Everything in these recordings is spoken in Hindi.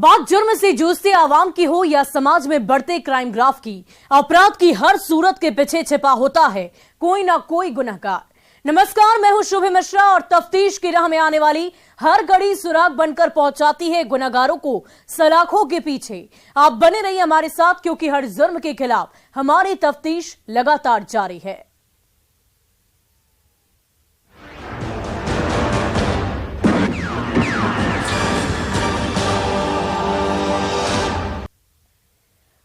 बात जुर्म से जूझते आवाम की हो या समाज में बढ़ते क्राइम ग्राफ की, अपराध की हर सूरत के पीछे छिपा होता है कोई ना कोई गुनहगार। नमस्कार, मैं हूं शुभ मिश्रा और तफ्तीश की राह में आने वाली हर कड़ी सुराग बनकर पहुंचाती है गुनहगारों को सलाखों के पीछे। आप बने रहिए हमारे साथ, क्योंकि हर जुर्म के खिलाफ हमारी तफ्तीश लगातार जारी है।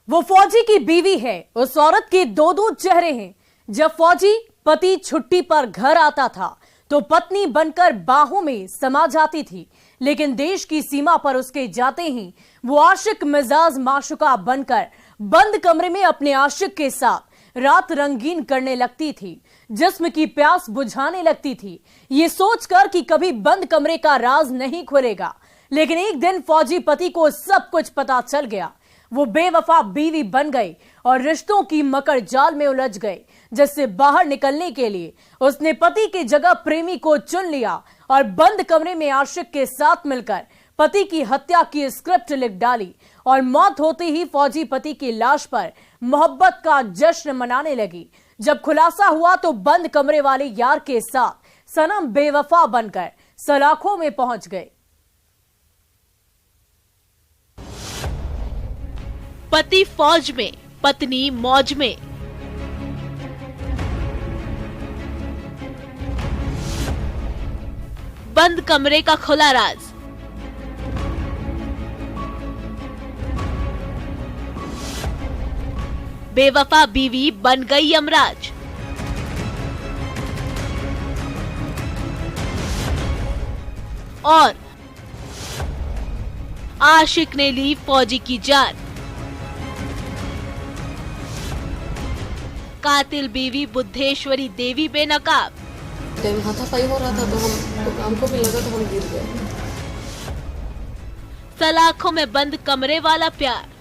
वो फौजी की बीवी है। उस औरत के दो दो चेहरे हैं। जब फौजी पति छुट्टी पर घर आता था तो पत्नी बनकर बाहों में समा जाती थी, लेकिन देश की सीमा पर उसके जाते ही वो आशिक मिजाज माशुका बनकर बंद कमरे में अपने आशिक के साथ रात रंगीन करने लगती थी, जिस्म की प्यास बुझाने लगती थी, ये सोचकर कि कभी बंद कमरे का राज नहीं खुलेगा। लेकिन एक दिन फौजी पति को सब कुछ पता चल गया। वो बेवफा बीवी बन गई और रिश्तों की मकर जाल में उलझ गए, जिससे बाहर निकलने के लिए उसने पति की जगह प्रेमी को चुन लिया और बंद कमरे में आशिक के साथ मिलकर पति की हत्या की स्क्रिप्ट लिख डाली। और मौत होते ही फौजी पति की लाश पर मोहब्बत का जश्न मनाने लगी। जब खुलासा हुआ तो बंद कमरे वाले यार के साथ सनम बेवफा बनकर सलाखों में पहुंच गए। पति फौज में, पत्नी मौज में। बंद कमरे का खुला राज। बेवफा बीवी बन गई यमराज। और आशिक ने ली फौजी की जान। कातिल बीवी बुद्धेश्वरी देवी बेनकाब। हाथापाई हो रहा था तो हमको भी लगा तो हम गिर गए। सलाखों में बंद कमरे वाला प्यार।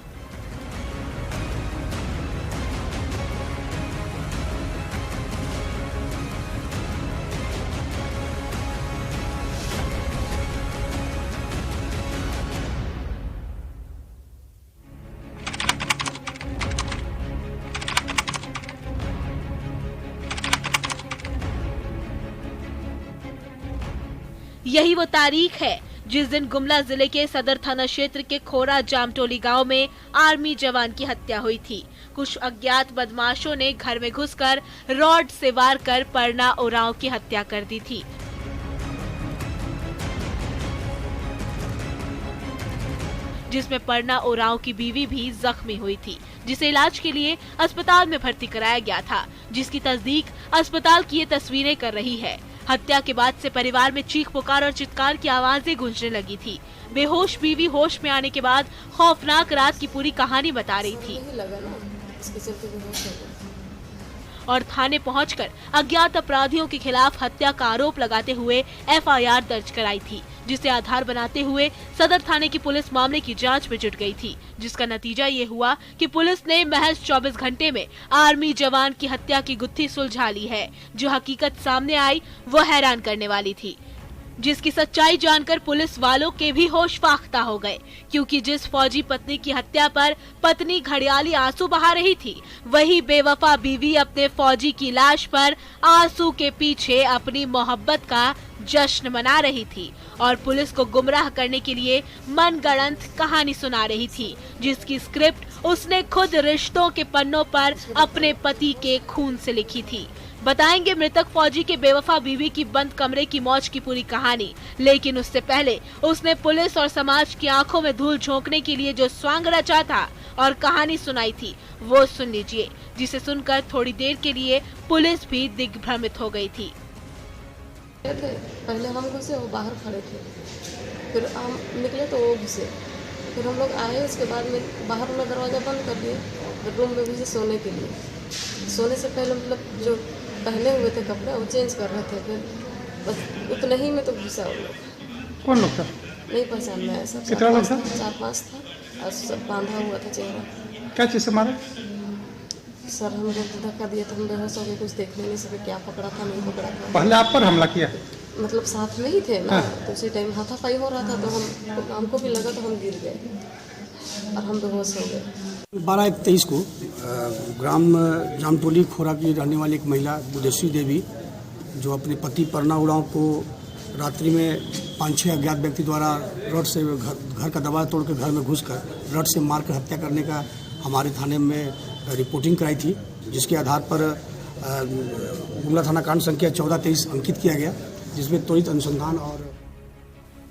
यही वो तारीख है जिस दिन गुमला जिले के सदर थाना क्षेत्र के खोरा जामटोली गांव में आर्मी जवान की हत्या हुई थी। कुछ अज्ञात बदमाशों ने घर में घुसकर रॉड से वार कर परना उरांव की हत्या कर दी थी। जिसमें परना उरांव की बीवी भी जख्मी हुई थी, जिसे इलाज के लिए अस्पताल में भर्ती कराया गया था, जिसकी तस्दीक अस्पताल की ये तस्वीरें कर रही है। हत्या के बाद से परिवार में चीख पुकार और चित्कार की आवाजें गूंजने लगी थी। बेहोश बीवी होश में आने के बाद खौफनाक रात की पूरी कहानी बता रही थी और थाने पहुंचकर अज्ञात अपराधियों के खिलाफ हत्या का आरोप लगाते हुए एफआईआर दर्ज कराई थी, जिसे आधार बनाते हुए सदर थाने की पुलिस मामले की जांच में जुट गई थी, जिसका नतीजा ये हुआ कि पुलिस ने महज 24 घंटे में आर्मी जवान की हत्या की गुत्थी सुलझा ली है। जो हकीकत सामने आई वो हैरान करने वाली थी, जिसकी सच्चाई जानकर पुलिस वालों के भी होश फाख्ता हो गए, क्योंकि जिस फौजी पत्नी की हत्या पर पत्नी घड़ियाली आंसू बहा रही थी, वही बेवफा बीवी अपने फौजी की लाश पर आंसू के पीछे अपनी मोहब्बत का जश्न मना रही थी और पुलिस को गुमराह करने के लिए मनगढ़ंत कहानी सुना रही थी, जिसकी स्क्रिप्ट उसने खुद रिश्तों के पन्नों पर अपने पति के खून से लिखी थी। बताएंगे मृतक फौजी के बेवफा बीवी की बंद कमरे की मौज की पूरी कहानी, लेकिन उससे पहले उसने पुलिस और समाज की आंखों में धूल झोंकने के लिए जो स्वांग रचा था और कहानी सुनाई थी वो सुन लीजिए, जिसे सुनकर थोड़ी देर के लिए पुलिस भी दिग्भ्रमित हो गई थी। पहले हम घुसे, वो बाहर खड़े थे, फिर हम निकले तो वो घुसे, फिर हम लोग आए। उसके बाद में बाहर में दरवाज़ा बंद कर दिए, रूम में घुसे सोने के लिए। सोने से पहले मतलब जो पहने हुए थे कपड़े वो चेंज कर रहे थे, फिर बस उतने ही में तो घुसा वो लोग। कौन लोग था? नहीं पहचान में आया। सब कितना लोग था? 4-5 था और सब बांधा हुआ था चेहरा। क्या चीज़ से मारा? सर हम लोग धक्का दिया तो हम बेहोश हो गए, कुछ देखने नहीं सके, क्या पकड़ा था नहीं पकड़ा था। पहले आप पर हमला किया? मतलब साथ में ही थे ना, तो उसी टाइम हाथापाई हो रहा था, तो हमको भी लगा, तो हम गिर गए और हम बेहोश हो गए। 12/1/23 को ग्राम जामटोली खोरा की रहने वाली एक महिला बुद्धेश्वरी देवी, जो अपने पति परना उरांव को रात्रि में 5-6 अज्ञात व्यक्ति द्वारा रड से घर का दरवाजा तोड़ के घर में घुसकर रड से मारकर हत्या करने का हमारे थाने में रिपोर्टिंग कराई थी, जिसके आधार पर गुमला थाना कांड संख्या 14-23 अंकित किया गया, जिसमें त्वरित अनुसंधान और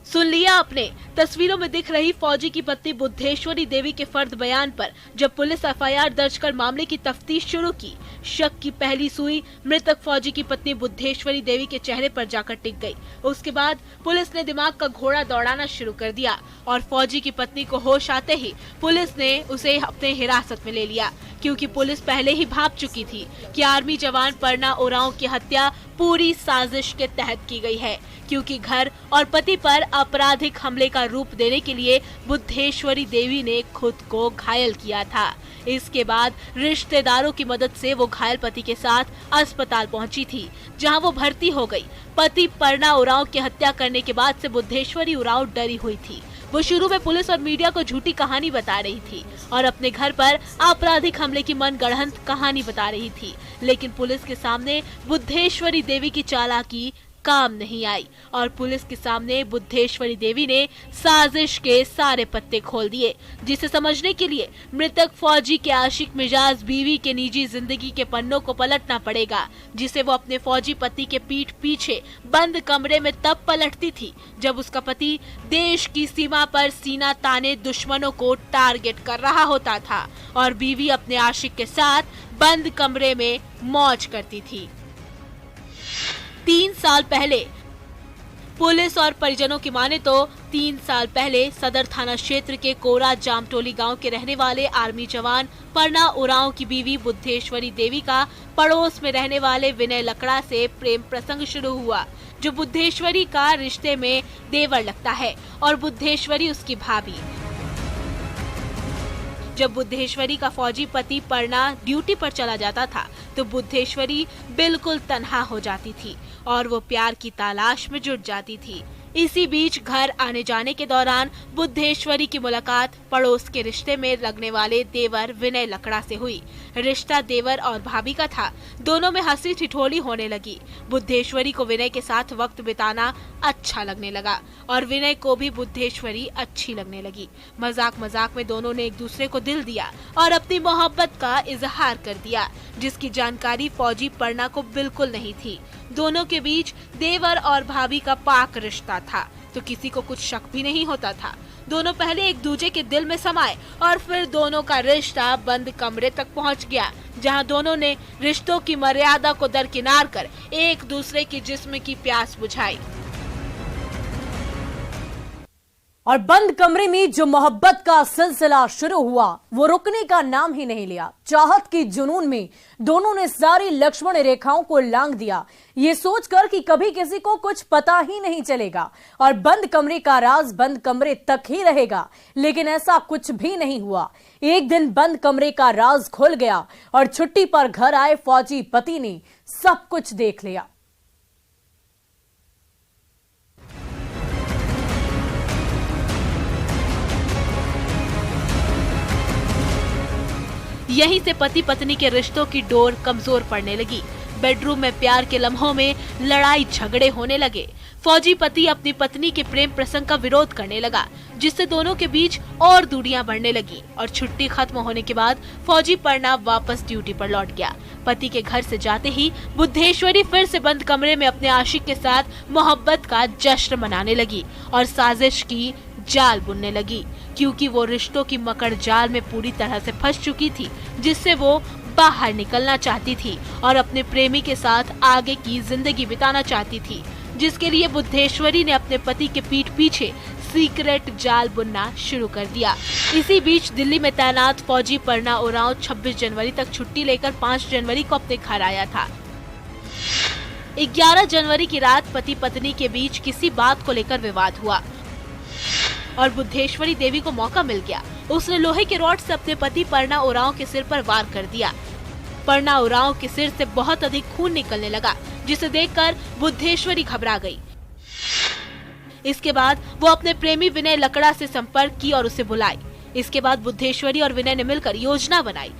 सुन लिया आपने। तस्वीरों में दिख रही फौजी की पत्नी बुद्धेश्वरी देवी के फर्द बयान पर जब पुलिस एफआईआर दर्ज कर मामले की तफ्तीश शुरू की, शक की पहली सुई मृतक फौजी की पत्नी बुद्धेश्वरी देवी के चेहरे पर जाकर टिक गई। उसके बाद पुलिस ने दिमाग का घोड़ा दौड़ाना शुरू कर दिया और फौजी की पत्नी को होश आते ही पुलिस ने उसे अपने हिरासत में ले लिया, क्योंकि पुलिस पहले ही भाप चुकी थी कि आर्मी जवान परना उरांव की हत्या पूरी साजिश के तहत की गई है, क्योंकि घर और पति पर आपराधिक हमले का रूप देने के लिए बुद्धेश्वरी देवी ने खुद को घायल किया था। इसके बाद रिश्तेदारों की मदद से वो घायल पति के साथ अस्पताल पहुंची थी, जहां वो भर्ती हो गई। पति परना उरांव की हत्या करने के बाद से बुद्धेश्वरी उरांव डरी हुई थी। वो शुरू में पुलिस और मीडिया को झूठी कहानी बता रही थी और अपने घर पर आपराधिक हमले की मनगढ़ंत कहानी बता रही थी, लेकिन पुलिस के सामने बुद्धेश्वरी देवी की चालाकी काम नहीं आई और पुलिस के सामने बुद्धेश्वरी देवी ने साजिश के सारे पत्ते खोल दिए, जिसे समझने के लिए मृतक फौजी के आशिक मिजाज बीवी के निजी जिंदगी के पन्नों को पलटना पड़ेगा, जिसे वो अपने फौजी पति के पीठ पीछे बंद कमरे में तब पलटती थी जब उसका पति देश की सीमा पर सीना ताने दुश्मनों को टारगेट कर रहा होता था और बीवी अपने आशिक के साथ बंद कमरे में मौज करती थी। 3 साल पहले पुलिस और परिजनों की माने तो 3 साल पहले सदर थाना क्षेत्र के कोरा जामटोली गांव के रहने वाले आर्मी जवान परना उरांव की बीवी बुद्धेश्वरी देवी का पड़ोस में रहने वाले विनय लकड़ा से प्रेम प्रसंग शुरू हुआ, जो बुद्धेश्वरी का रिश्ते में देवर लगता है और बुद्धेश्वरी उसकी भाभी। जब बुद्धेश्वरी का फौजी पति परना ड्यूटी पर चला जाता था तो बुद्धेश्वरी बिल्कुल तन्हा हो जाती थी और वो प्यार की तलाश में जुट जाती थी। इसी बीच घर आने जाने के दौरान बुद्धेश्वरी की मुलाकात पड़ोस के रिश्ते में लगने वाले देवर विनय लकड़ा से हुई। रिश्ता देवर और भाभी का था। दोनों में हंसी ठिठोली होने लगी। बुद्धेश्वरी को विनय के साथ वक्त बिताना अच्छा लगने लगा और विनय को भी बुद्धेश्वरी अच्छी लगने लगी। मजाक मजाक में दोनों ने एक दूसरे को दिल दिया और अपनी मोहब्बत का इजहार कर दिया, जिसकी जानकारी फौजी परना को बिल्कुल नहीं थी। दोनों के बीच देवर और भाभी का पाक रिश्ता था, तो किसी को कुछ शक भी नहीं होता था। दोनों पहले एक दूसरे के दिल में समाये और फिर दोनों का रिश्ता बंद कमरे तक पहुंच गया, जहां दोनों ने रिश्तों की मर्यादा को दरकिनार कर एक दूसरे की जिस्म की प्यास बुझाई। और बंद कमरे में जो मोहब्बत का सिलसिला शुरू हुआ वो रुकने का नाम ही नहीं लिया। चाहत की जुनून में दोनों ने सारी लक्ष्मण रेखाओं को लांघ दिया, ये सोचकर कि कभी किसी को कुछ पता ही नहीं चलेगा और बंद कमरे का राज बंद कमरे तक ही रहेगा। लेकिन ऐसा कुछ भी नहीं हुआ। एक दिन बंद कमरे का राज खुल गया और छुट्टी पर घर आए फौजी पति ने सब कुछ देख लिया। यहीं से पति पत्नी के रिश्तों की डोर कमजोर पड़ने लगी। बेडरूम में प्यार के लम्हों में लड़ाई झगड़े होने लगे। फौजी पति अपनी पत्नी के प्रेम प्रसंग का विरोध करने लगा, जिससे दोनों के बीच और दूरियां बढ़ने लगी और छुट्टी खत्म होने के बाद फौजी परना वापस ड्यूटी पर लौट गया। पति के घर से जाते ही बुद्धेश्वरी फिर से बंद कमरे में अपने आशिक के साथ मोहब्बत का जश्न मनाने लगी और साजिश की जाल बुनने लगी, क्योंकि वो रिश्तों की मकड़ जाल में पूरी तरह से फंस चुकी थी, जिससे वो बाहर निकलना चाहती थी और अपने प्रेमी के साथ आगे की जिंदगी बिताना चाहती थी, जिसके लिए बुद्धेश्वरी ने अपने पति के पीठ पीछे सीक्रेट जाल बुनना शुरू कर दिया। इसी बीच दिल्ली में तैनात फौजी परना उरांव 26 जनवरी तक छुट्टी लेकर 5 जनवरी को अपने घर आया था। 11 जनवरी की रात पति पत्नी के बीच किसी बात को लेकर विवाद हुआ और बुद्धेश्वरी देवी को मौका मिल गया। उसने लोहे के रॉड से अपने पति परना उरांव के सिर पर वार कर दिया। परना उरांव के सिर से बहुत अधिक खून निकलने लगा, जिसे देखकर बुद्धेश्वरी घबरा गई। इसके बाद वो अपने प्रेमी विनय लकड़ा से संपर्क की और उसे बुलाई। इसके बाद बुद्धेश्वरी और विनय ने मिलकर योजना बनाई।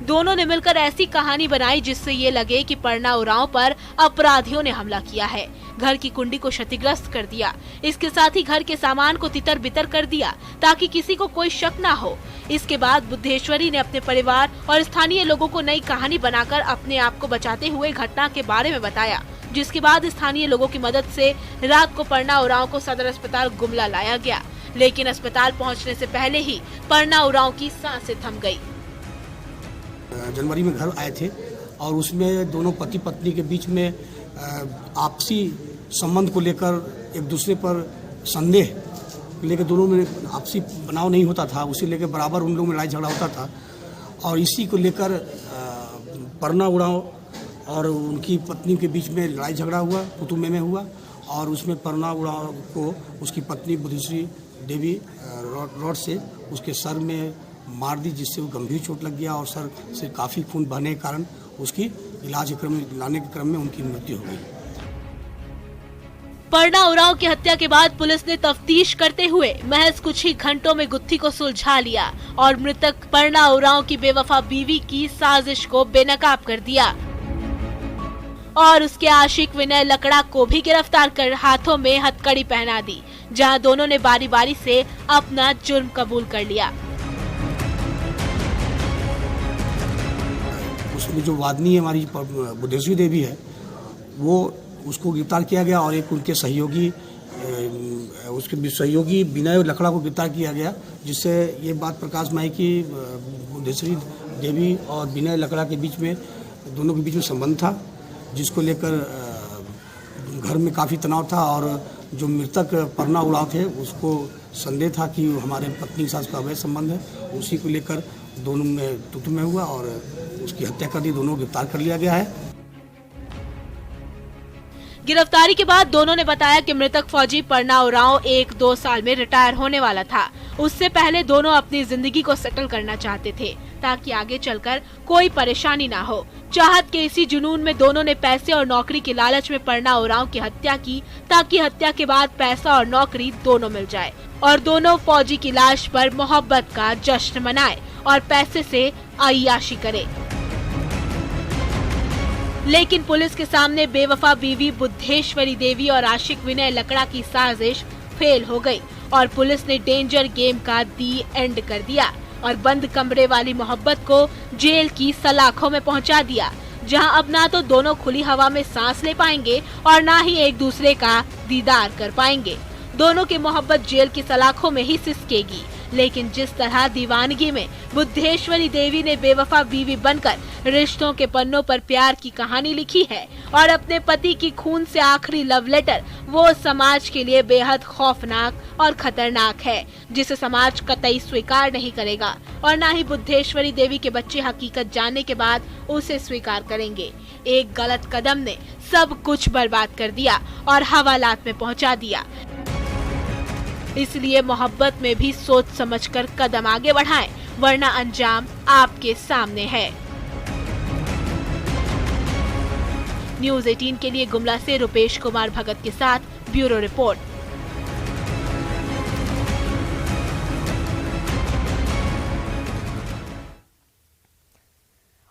दोनों ने मिलकर ऐसी कहानी बनाई जिससे ये लगे कि परना उरांव पर अपराधियों ने हमला किया है। घर की कुंडी को क्षतिग्रस्त कर दिया। इसके साथ ही घर के सामान को तितर बितर कर दिया ताकि किसी को कोई शक न हो। इसके बाद बुद्धेश्वरी ने अपने परिवार और स्थानीय लोगों को नई कहानी बनाकर अपने आप को बचाते हुए घटना के बारे में बताया, जिसके बाद स्थानीय लोगों की मदद से रात को परना उरांव को सदर अस्पताल गुमला लाया गया। लेकिन अस्पताल पहुंचने से पहले ही परना उरांव की सांसें थम गई। जनवरी में घर आए थे और उसमें दोनों पति पत्नी के बीच में आपसी संबंध को लेकर एक दूसरे पर संदेह लेकर दोनों में आपसी बनाव नहीं होता था। उसे लेकर बराबर उन लोगों में लड़ाई झगड़ा होता था और इसी को लेकर परना उरांव और उनकी पत्नी के बीच में लड़ाई झगड़ा हुआ, कुतुमे में हुआ और उसमें परना उरांव को उसकी पत्नी बुद्धेश्वरी देवी रॉड से उसके सर में मार दी, जिससे वो गंभीर चोट लग गया और सर से काफ़ी खून बहने के कारण उसकी इलाज के क्रम में लाने के क्रम में उनकी मृत्यु हो गई। परना उरांव की हत्या के बाद पुलिस ने तफ्तीश करते हुए महज कुछ ही घंटों में गुत्थी को सुलझा लिया और मृतक परना उरांव की बेवफा बीवी की साजिश को बेनकाब कर दिया और उसके आशिक विनय लकड़ा को भी गिरफ्तार कर हाथों में हथकड़ी पहना दी, जहां दोनों ने बारी बारी से अपना जुर्म कबूल कर लिया। उसमें जो वादनी है हमारी बुद्धेश्वरी देवी है, वो उसको गिरफ्तार किया गया और एक उनके सहयोगी विनय लकड़ा को गिरफ्तार किया गया, जिससे ये बात प्रकाश में आई कि बुद्धेश्वरी देवी और विनय लकड़ा के बीच में दोनों के बीच में संबंध था, जिसको लेकर घर में काफ़ी तनाव था और जो मृतक परना उरांव थे उसको संदेह था कि हमारे पत्नी के साथ का अवैध संबंध है। उसी को लेकर दोनों में तुतुमे हुआ और उसकी हत्या कर दी। दोनों गिरफ्तार कर लिया गया है। गिरफ्तारी के बाद दोनों ने बताया कि मृतक फौजी परना उरांव 1-2 साल में रिटायर होने वाला था। उससे पहले दोनों अपनी जिंदगी को सेटल करना चाहते थे ताकि आगे चलकर कोई परेशानी ना हो। चाहत के इसी जुनून में दोनों ने पैसे और नौकरी के लालच में परना उरांव की हत्या की ताकि हत्या के बाद पैसा और नौकरी दोनों मिल जाए और दोनों फौजी की लाश पर मोहब्बत का जश्न मनाए और पैसे से अय्याशी करे। लेकिन पुलिस के सामने बेवफा बीवी बुद्धेश्वरी देवी और आशिक विनय लकड़ा की साजिश फेल हो गई और पुलिस ने डेंजर गेम का दी एंड कर दिया और बंद कमरे वाली मोहब्बत को जेल की सलाखों में पहुंचा दिया, जहां अब ना तो दोनों खुली हवा में सांस ले पाएंगे और ना ही एक दूसरे का दीदार कर पाएंगे। दोनों की मोहब्बत जेल की सलाखों में ही सिसकेगी। लेकिन जिस तरह दीवानगी में बुद्धेश्वरी देवी ने बेवफा बीवी बनकर रिश्तों के पन्नों पर प्यार की कहानी लिखी है और अपने पति की खून से आखिरी लव लेटर, वो समाज के लिए बेहद खौफनाक और खतरनाक है, जिसे समाज कतई स्वीकार नहीं करेगा और न ही बुद्धेश्वरी देवी के बच्चे हकीकत जानने के बाद उसे स्वीकार करेंगे। एक गलत कदम ने सब कुछ बर्बाद कर दिया और हवालात में पहुंचा दिया। इसलिए मोहब्बत में भी सोच समझकर कदम आगे बढ़ाएं, वरना अंजाम आपके सामने है। न्यूज़ 18 के लिए गुमला से रुपेश कुमार भगत के साथ ब्यूरो रिपोर्ट।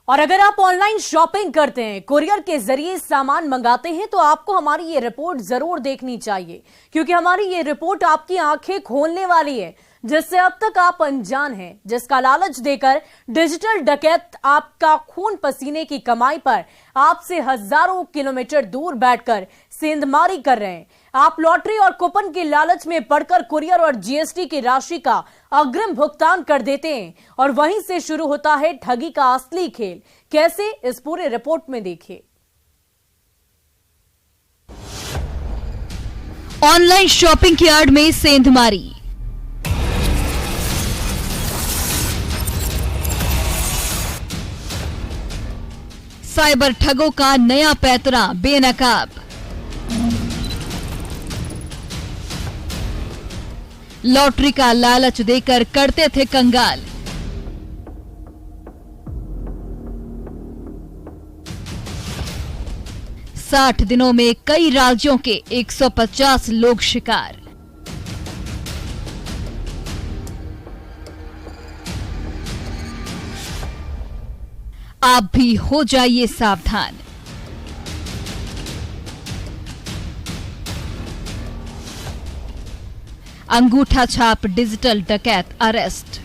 और अगर आप ऑनलाइन शॉपिंग करते हैं, कुरियर के जरिए सामान मंगाते हैं, तो आपको हमारी ये रिपोर्ट जरूर देखनी चाहिए, क्योंकि हमारी ये रिपोर्ट आपकी आंखें खोलने वाली है, जिससे अब तक आप अनजान हैं, जिसका लालच देकर डिजिटल डकैत आपका खून पसीने की कमाई पर आपसे हजारों किलोमीटर दूर बैठकर सेंधमारी कर रहे हैं। आप लॉटरी और कूपन के लालच में पड़कर कुरियर और जीएसटी की राशि का अग्रिम भुगतान कर देते हैं और वहीं से शुरू होता है ठगी का असली खेल। कैसे, इस पूरे रिपोर्ट में देखिए। ऑनलाइन शॉपिंग की आड़ में सेंधमारी। साइबर ठगों का नया पैतरा बेनकाब। लॉटरी का लालच देकर करते थे कंगाल। 60 दिनों में कई राज्यों के 150 लोग शिकार। आप भी हो जाइए सावधान। अंगूठा छाप डिजिटल डकैत अरेस्ट।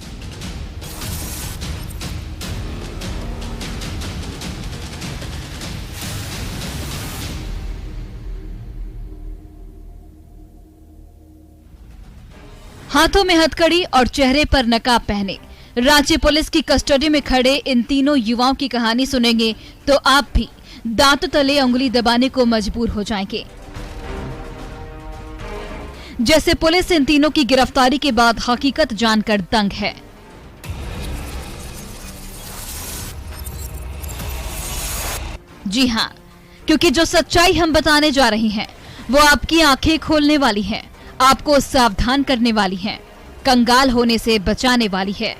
हाथों में हथकड़ी और चेहरे पर नकाब पहने रांची पुलिस की कस्टडी में खड़े इन तीनों युवाओं की कहानी सुनेंगे तो आप भी दांत तले उंगली दबाने को मजबूर हो जाएंगे। जैसे पुलिस इन तीनों की गिरफ्तारी के बाद हकीकत जानकर दंग है। जी हां, क्योंकि जो सच्चाई हम बताने जा रहे हैं वो आपकी आंखें खोलने वाली है, आपको सावधान करने वाली है, कंगाल होने से बचाने वाली है,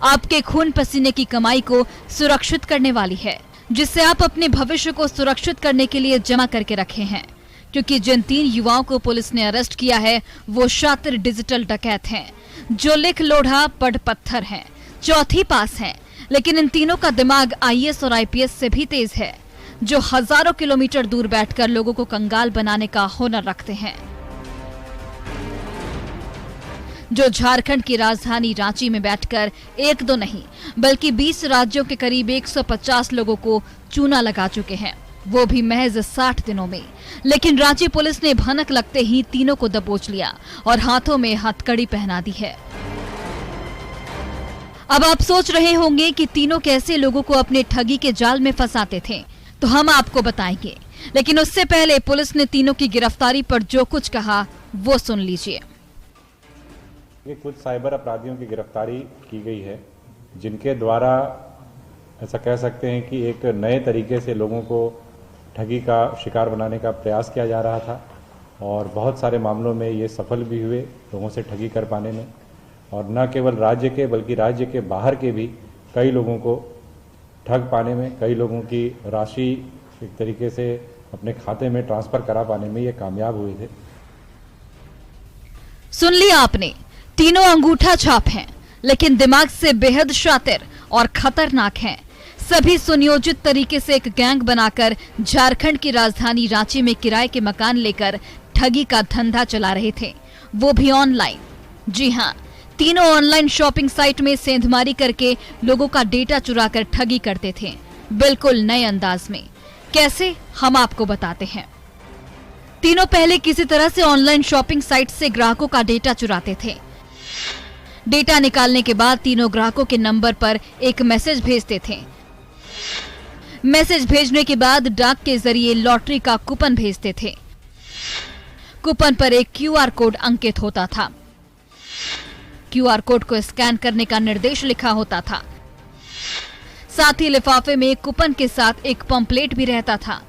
आपके खून पसीने की कमाई को सुरक्षित करने वाली है, जिससे आप अपने भविष्य को सुरक्षित करने के लिए जमा करके रखे हैं। क्योंकि जिन 3 युवाओं को पुलिस ने अरेस्ट किया है वो शातिर डिजिटल डकैत हैं, जो लिख लोढ़ा पढ़ पत्थर हैं, चौथी पास हैं, लेकिन इन तीनों का दिमाग IAS और IPS से भी तेज है, जो हजारों किलोमीटर दूर बैठकर लोगों को कंगाल बनाने का हुनर रखते हैं, जो झारखंड की राजधानी रांची में बैठकर 1-2 नहीं बल्कि 20 राज्यों के करीब 150 लोगों को चूना लगा चुके हैं, वो भी महज 60 दिनों में। लेकिन रांची पुलिस ने भनक लगते ही तीनों को दबोच लिया और हाथों में हथकड़ी पहना दी है। अब आप सोच रहे होंगे कि तीनों कैसे लोगों को अपने ठगी के जाल में फंसाते थे, तो हम आपको बताएंगे। लेकिन उससे पहले पुलिस ने तीनों की गिरफ्तारी पर जो कुछ कहा वो सुन लीजिए। ये कुछ साइबर अपराधियों की गिरफ्तारी की गई है, जिनके द्वारा ऐसा कह सकते हैं कि एक नए तरीके से लोगों को ठगी का शिकार बनाने का प्रयास किया जा रहा था और बहुत सारे मामलों में ये सफल भी हुए लोगों से ठगी कर पाने में। और न केवल राज्य के बल्कि राज्य के बाहर के भी कई लोगों को ठग पाने में, कई लोगों की राशि एक तरीके से अपने खाते में ट्रांसफर करा पाने में ये कामयाब हुए थे। सुन लिया आपने, तीनों अंगूठा छाप हैं, लेकिन दिमाग से बेहद शातिर और खतरनाक हैं। सभी सुनियोजित तरीके से एक गैंग बनाकर झारखंड की राजधानी रांची में किराए के मकान लेकर ठगी का धंधा चला रहे थे, वो भी ऑनलाइन। जी हां, तीनों ऑनलाइन शॉपिंग साइट में सेंधमारी करके लोगों का डेटा चुराकर ठगी करते थे, बिल्कुल नए अंदाज में। कैसे, हम आपको बताते हैं। तीनों पहले किसी तरह से ऑनलाइन शॉपिंग साइट से ग्राहकों का डेटा चुराते थे। डेटा निकालने के बाद तीनों ग्राहकों के नंबर पर एक मैसेज भेजते थे। मैसेज भेजने के बाद डाक के जरिए लॉटरी का कूपन भेजते थे। कूपन पर एक QR कोड अंकित होता था। QR कोड को स्कैन करने का निर्देश लिखा होता था। साथ ही लिफाफे में कूपन के साथ एक पंपलेट भी रहता था।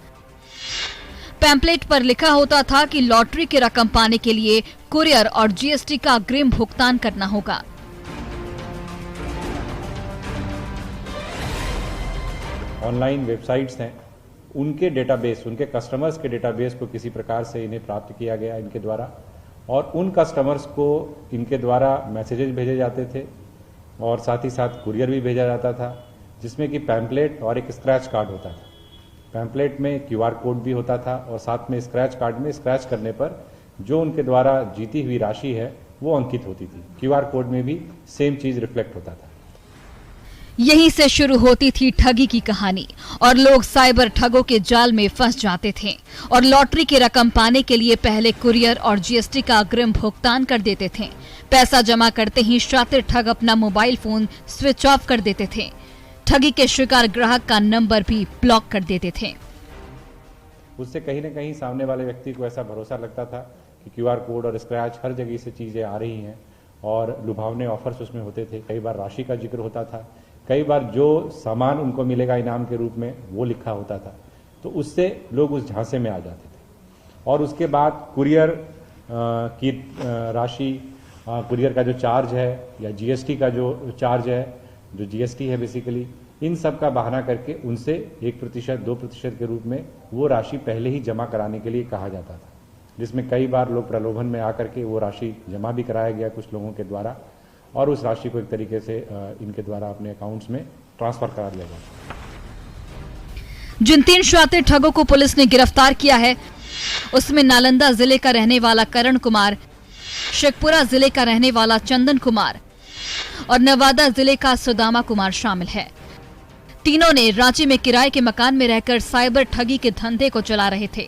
पैम्पलेट पर लिखा होता था कि लॉटरी की रकम पाने के लिए कुरियर और GST का अग्रिम भुगतान करना होगा। ऑनलाइन वेबसाइट्स हैं, उनके डेटाबेस, उनके कस्टमर्स के डेटाबेस को किसी प्रकार से इन्हें प्राप्त किया गया इनके द्वारा, और उन कस्टमर्स को इनके द्वारा मैसेजेस भेजे जाते थे और साथ ही साथ कुरियर भी भेजा जाता था, जिसमें कि पैम्पलेट और एक स्क्रैच कार्ड होता था। पैम्पलेट में QR कोड भी होता था और साथ में स्क्रैच कार्ड में स्क्रैच करने पर जो उनके द्वारा जीती हुई राशि है वो अंकित होती थी। QR कोड में भी सेम चीज रिफ्लेक्ट होता था। यहीं से शुरू होती थी ठगी की कहानी और लोग साइबर ठगों के जाल में फंस जाते थे और लॉटरी की रकम पाने के लिए पहले कुरियर और GST का अग्रिम भुगतान कर देते थे। पैसा जमा करते ही शातिर ठग अपना मोबाइल फोन स्विच ऑफ कर देते थे। ठगी के शिकार ग्राहक का नंबर भी ब्लॉक कर देते थे। उससे कहीं न कहीं सामने वाले व्यक्ति को ऐसा भरोसा लगता था कि QR कोड और स्क्रैच हर जगह से चीजें आ रही हैं और लुभावने ऑफर्स उसमें होते थे। कई बार राशि का जिक्र होता था, कई बार जो सामान उनको मिलेगा इनाम के रूप में वो लिखा होता था, तो उससे लोग उस झांसे में आ जाते थे। और उसके बाद कुरियर की राशि, कुरियर का जो चार्ज है या GST का जो चार्ज है, जो GST है बेसिकली, इन सब का बहाना करके उनसे 1%, 2% के रूप में वो राशि पहले ही जमा कराने के लिए कहा जाता था, जिसमें कई बार लोग प्रलोभन में आकर के वो राशि जमा भी कराया गया कुछ लोगों के द्वारा, और उस राशि को एक तरीके से इनके द्वारा अपने अकाउंट्स में ट्रांसफर करा दिया गया। जिन 3 शातिर ठगों को पुलिस ने गिरफ्तार किया है उसमें नालंदा जिले का रहने वाला करण कुमार, शेखपुरा जिले का रहने वाला चंदन कुमार और नवादा जिले का सुदामा कुमार शामिल है। तीनों ने रांची में किराए के मकान में रहकर साइबर ठगी के धंधे को चला रहे थे।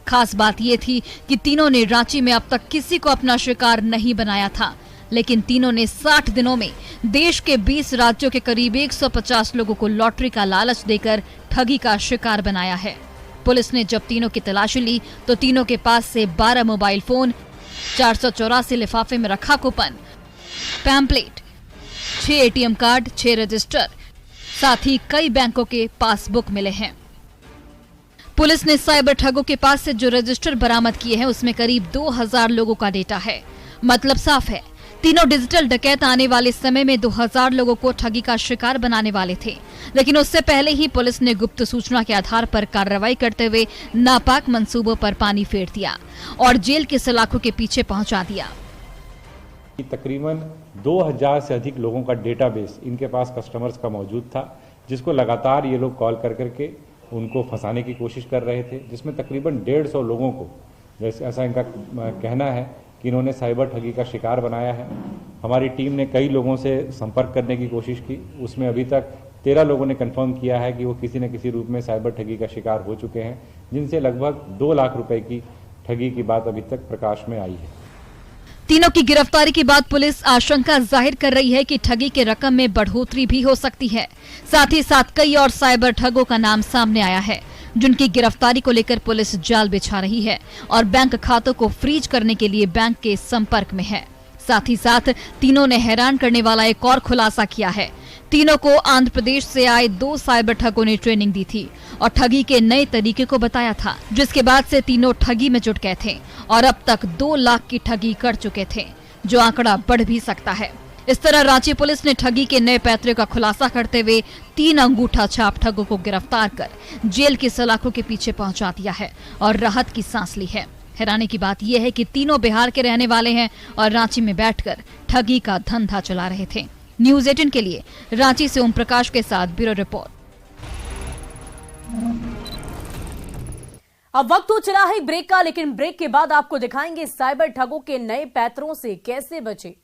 खास बात यह थी कि तीनों ने रांची में अब तक किसी को अपना शिकार नहीं बनाया था, लेकिन तीनों ने 60 दिनों में देश के 20 राज्यों के करीब 150 लोगों को लॉटरी का लालच देकर ठगी का शिकार बनाया है। पुलिस ने जब तीनों की तलाशी ली तो तीनों के पास से 12 मोबाइल फोन, 484 लिफाफे में रखा coupon, pamphlet, 6 ATM card, 6 register, साथ ही कई बैंकों के पासबुक मिले हैं। पुलिस ने साइबर ठगों के पास से जो रजिस्टर बरामद किए हैं उसमें करीब 2000 लोगों का डेटा है। मतलब साफ है, तीनों डिजिटल डकैत आने वाले समय में 2000 लोगों को ठगी का शिकार बनाने वाले थे, लेकिन उससे पहले ही पुलिस ने गुप्त सूचना के आधार पर कार्रवाई करते हुए नापाक मंसूबों पर पानी फेर दिया और जेल के सलाखों के पीछे पहुंचा दिया। तकरीबन 2000 से अधिक लोगों का डेटाबेस इनके पास कस्टमर्स का मौजूद था, जिसको लगातार ये लोग कॉल कर करके उनको फंसाने की कोशिश कर रहे थे, जिसमें तकरीबन 150 लोगों को, जैसे ऐसा इनका कहना है कि इन्होंने साइबर ठगी का शिकार बनाया है। हमारी टीम ने कई लोगों से संपर्क करने की कोशिश की, उसमें अभी तक 13 लोगों ने कंफर्म किया है कि वो किसी न किसी रूप में साइबर ठगी का शिकार हो चुके हैं, जिनसे लगभग 2 लाख रुपए की ठगी की बात अभी तक प्रकाश में आई है। तीनों की गिरफ्तारी के बाद पुलिस आशंका जाहिर कर रही है कि ठगी के रकम में बढ़ोतरी भी हो सकती है। साथ ही साथ कई और साइबर ठगों का नाम सामने आया है, जिनकी गिरफ्तारी को लेकर पुलिस जाल बिछा रही है और बैंक खातों को फ्रीज करने के लिए बैंक के संपर्क में है। साथ ही साथ तीनों ने हैरान करने वाला एक और खुलासा किया है। तीनों को आंध्र प्रदेश से आए 2 साइबर ठगों ने ट्रेनिंग दी थी और ठगी के नए तरीके को बताया था, जिसके बाद से तीनों ठगी में जुट गए थे और अब तक 2 लाख की ठगी कर चुके थे, जो आंकड़ा बढ़ भी सकता है। इस तरह रांची पुलिस ने ठगी के नए पैतरे का खुलासा करते हुए 3 अंगूठा छाप ठगों को गिरफ्तार कर जेल की सलाखों के पीछे पहुंचा दिया है और राहत की सांस ली है। हैरानी की बात यह है कि तीनों बिहार के रहने वाले हैं और रांची में बैठकर ठगी का धंधा चला रहे थे। न्यूज़ 18 के लिए रांची से ओम प्रकाश के साथ ब्यूरो रिपोर्ट। अब वक्त हो चला है ब्रेक का, लेकिन ब्रेक के बाद आपको दिखाएंगे साइबर ठगों के नए पैतरों से कैसे बचे।